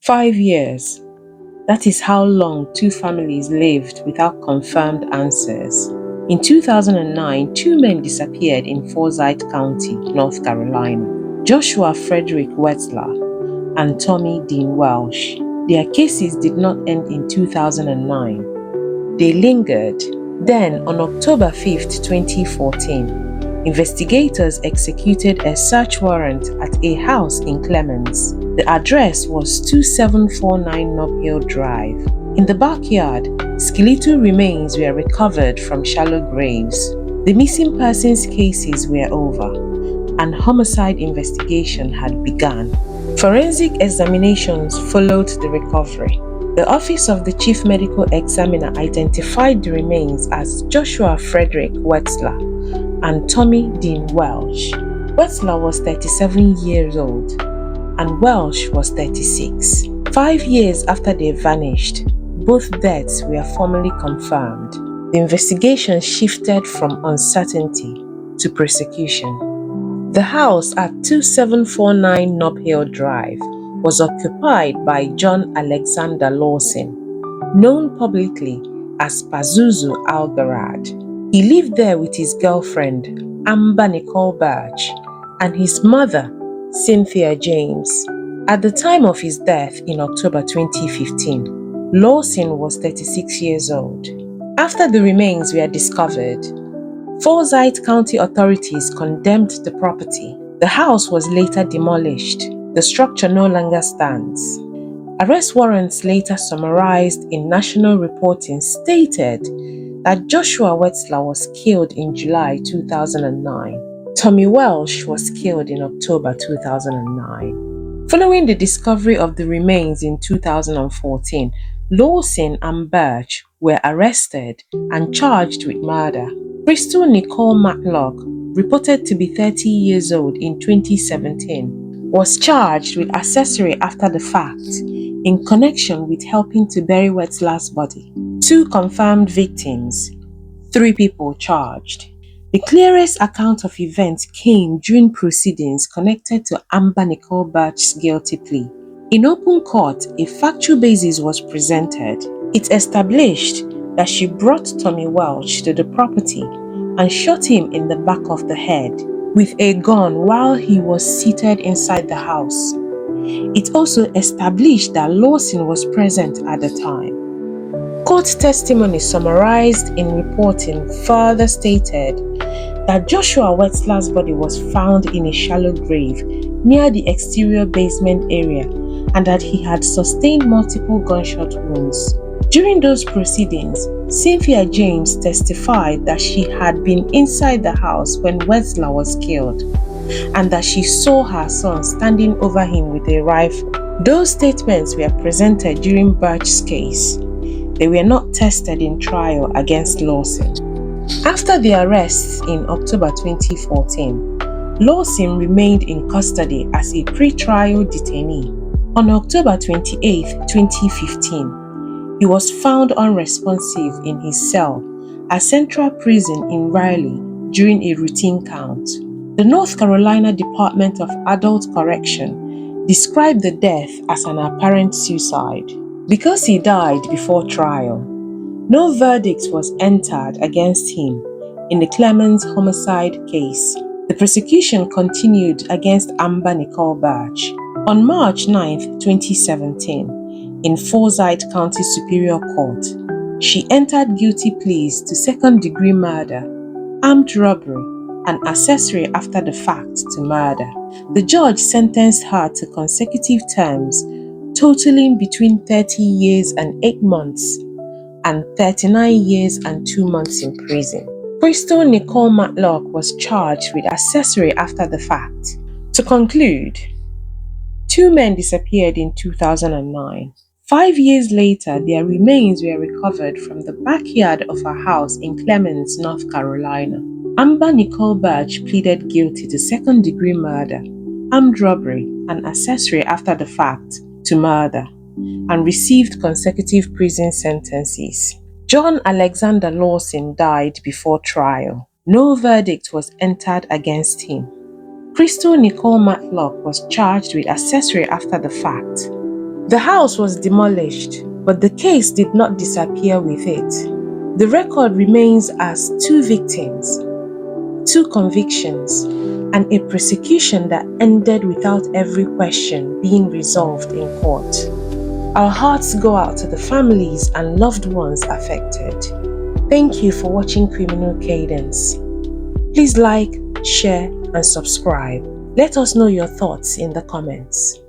5 years. That is how long two families lived without confirmed answers. In 2009, two men disappeared in Forsyth County, North Carolina. Joshua Fredrick Wetzler and Tommy Dean Welch. Their cases did not end in 2009. They lingered. Then, on October 5, 2014, investigators executed a search warrant at a house in Clemmons. The address was 2749 Nob Hill Drive. In the backyard, skeletal remains were recovered from shallow graves. The missing persons cases were over, and homicide investigation had begun. Forensic examinations followed the recovery. The Office of the Chief Medical Examiner identified the remains as Joshua Fredrick Wetzler and Tommy Dean Welch. Wetzler was 37 years old and Welch was 36. 5 years after they vanished, both deaths were formally confirmed. The investigation shifted from uncertainty to prosecution. The house at 2749 Nob Hill Drive was occupied by John Alexander Lawson, known publicly as Pazuzu Algarad. He lived there with his girlfriend, Amber Nicole Birch, and his mother, Cynthia James. At the time of his death in October 2015, Lawson was 36 years old. After the remains were discovered, Forsyth County authorities condemned the property. The house was later demolished. The structure no longer stands. Arrest warrants later summarized in national reporting stated that Joshua Wetzler was killed in July 2009. Tommy Welch was killed in October 2009. Following the discovery of the remains in 2014, Lawson and Birch were arrested and charged with murder. Crystal Nicole Matlock, reported to be 30 years old in 2017, was charged with accessory after the fact in connection with helping to bury Wetzler's body. 2 confirmed victims, 3 people charged. The clearest account of events came during proceedings connected to Amber Nicole Birch's guilty plea. In open court, a factual basis was presented. It established that she brought Tommy Welch to the property and shot him in the back of the head with a gun while he was seated inside the house. It also established that Lawson was present at the time. Court testimony summarized in reporting further stated that Joshua Wetzler's body was found in a shallow grave near the exterior basement area and that he had sustained multiple gunshot wounds. During those proceedings, Cynthia James testified that she had been inside the house when Wetzler was killed and that she saw her son standing over him with a rifle. Those statements were presented during Birch's case. They were not tested in trial against Lawson. After the arrests in October 2014, Lawson remained in custody as a pre-trial detainee. On October 28, 2015, he was found unresponsive in his cell at Central Prison in Raleigh during a routine count. The North Carolina Department of Adult Correction described the death as an apparent suicide. Because he died before trial, no verdict was entered against him in the Clemmons homicide case. The prosecution continued against Amber Nicole Birch. On March 9, 2017, in Forsyth County Superior Court, she entered guilty pleas to second-degree murder, armed robbery, and accessory after the fact to murder. The judge sentenced her to consecutive terms totaling between 30 years and 8 months and 39 years and 2 months in prison. Crystal Nicole Matlock was charged with accessory after the fact. To conclude, 2 men disappeared in 2009. 5 years later, their remains were recovered from the backyard of a house in Clemmons, North Carolina. Amber Nicole Birch pleaded guilty to second-degree murder, armed robbery, and accessory after the fact to murder, and received consecutive prison sentences. John Alexander Lawson died before trial. No verdict was entered against him. Crystal Nicole Matlock was charged with accessory after the fact. The house was demolished, but the case did not disappear with it. The record remains as 2 victims, 2 convictions, and a prosecution that ended without every question being resolved in court. Our hearts go out to the families and loved ones affected. Thank you for watching Criminal Cadence. Please like, share, and subscribe. Let us know your thoughts in the comments.